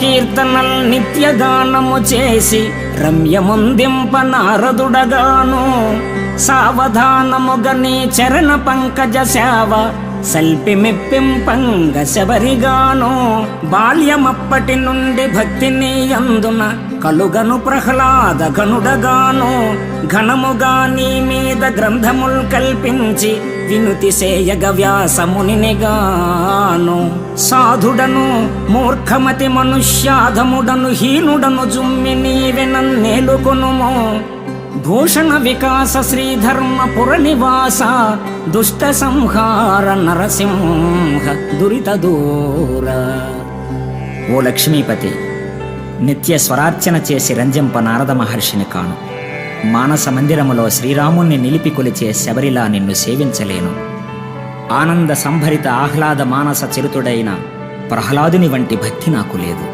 కీర్తనల్ నిత్యగానము చేసి రమ్యముందింప నారదుడగాను సావధానముగ నీ చరణ పంకజ సేవ సల్పి మెప్పింపంగ శబరిగాను బాల్యమప్పటి నుండి భక్తిని అందున కలుగను ప్రహ్లాద గనుడగాను ఘనముగా నీ మీద గ్రంథముల్ కల్పించి వినుతి సేయగ వ్యాసమునిగాను సాధుడను మూర్ఖమతి మనుష్యాధముడను హీనుడను జుమ్మి నీవె నన్నేలుకొనుము భూషణ వికాస శ్రీధర్మపుర నివాస దుష్ట సంహార నరసింహ దురిత దూర. ఓ లక్ష్మీపతి, నిత్య స్వరార్చన చేసి రంజింప నారద మహర్షిని కాను. మానస మందిరములో శ్రీరాముణ్ణి నిలిపి కొలిచే శబరిలా నిన్ను సేవించలేను. ఆనంద సంభరిత ఆహ్లాద మానస చరితుడైన ప్రహ్లాదుని వంటి భక్తి నాకు లేదు.